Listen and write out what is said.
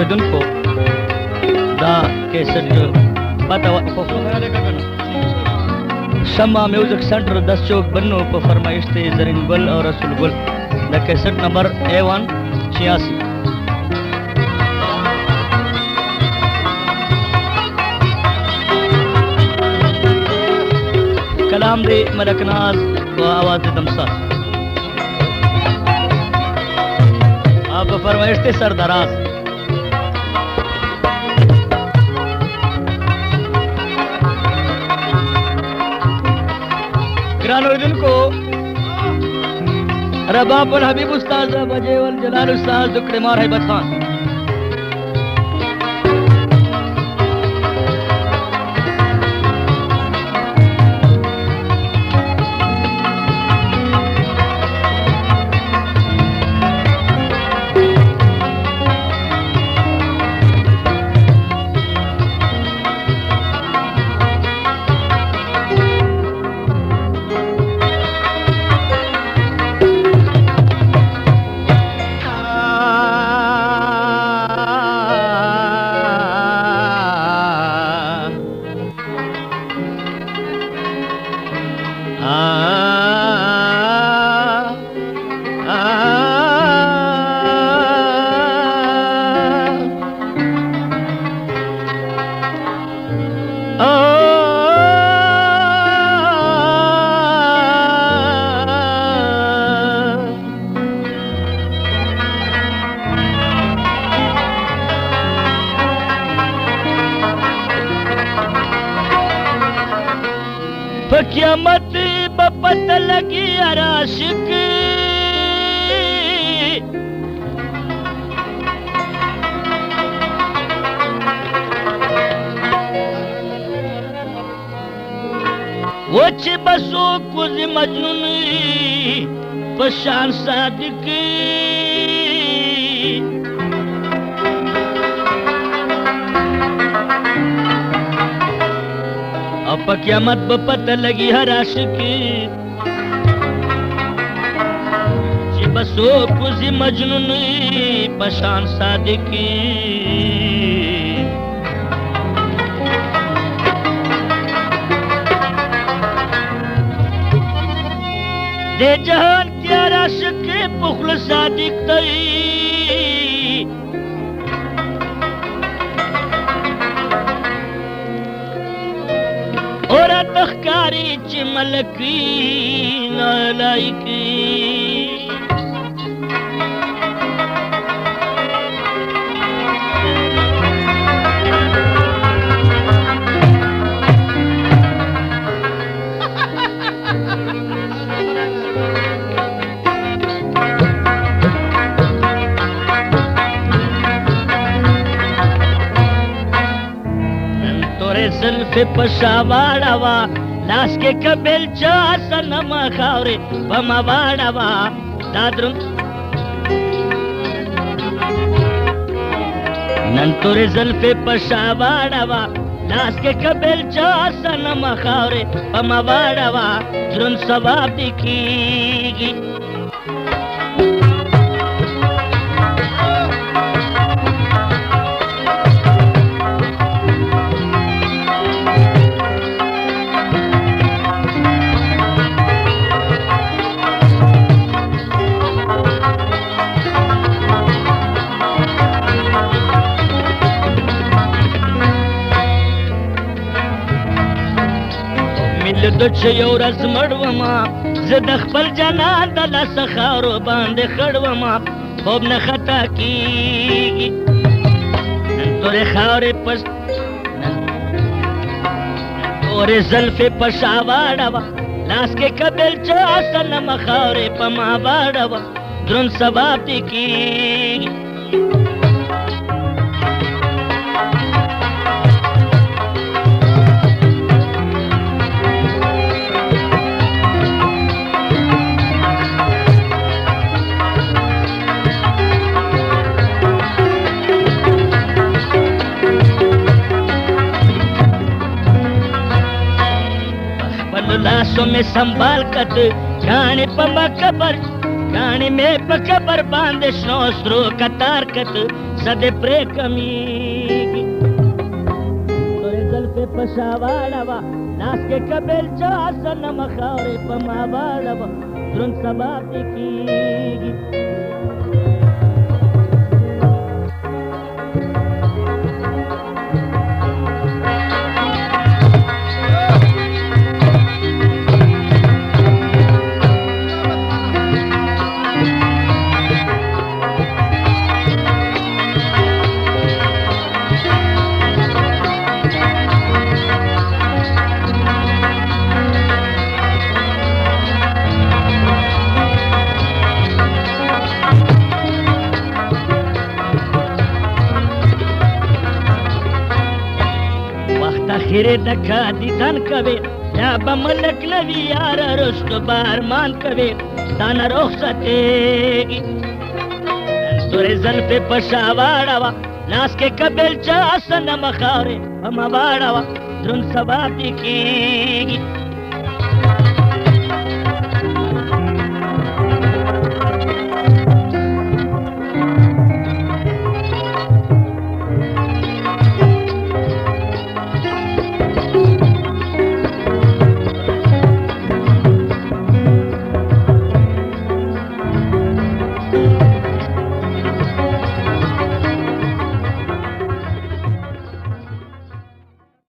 اوریدونکو دا کیسټ پته شمع میوزک سنټر 10 چوک بنو په فرمایش ته زرین ګل او رسول ګل دا کیسټ نمبر A1 86 कलाम दे मलकनाज व आवाज दमसा आप फरमाइश थे सरदराज ग्रानुद्दीन को रबाब अल हबीब उस्ताद वजे वल जलाल उस्ताद दुकड़मार हैबत खान क़यामत बपत लगी अराशिक वच बसो कुछ मजनून पशान सादिक अब क़यामत बपत लगी हर आशिक जी बसो कुछ मजनून पशान सादिक दे जहान क्या आशिक पुखल सादिक तई और तखकारी चिमलकी नालायकी زلف پشاواړه وا لاس کې کبل چا سنم خاورې پما واړه وا دا درم نن تورې زلف پشاواړه وا لاس کې کبل چا سنم خاورې پما واړه وا درن ثواب دې کیږي د چې یو ورځ مړ وما زه د خپل جانان د لاس خاورو باندې خړ وما خوب نه خطا کیږي نن تورې خاورې پس نن تورې زلفې په شا واړه وه لاس کې کبل چا سنم خاورې په ما واړه وه دروند ثواب دې کیږي لاسوں میں سنبھال کت گانے پا مقبر گانے میں پا قبر باندے شنوسترو کتار کت صدے پرے کمیگی تورے زلفے پشا واڑا وا لاس کے کبل چا سنم خاورے پا ما واڑا وا درن ثواب دے کیگی خیره دکا دیدن کوي یا به ملک نوی یار رشتو بارمان کوي ستانه رخصتېږي نن تورې زلفې په شا واړه وه لاس کې کبل چا سنم خاورې په ما واړه وه دروند ثواب دې کېږي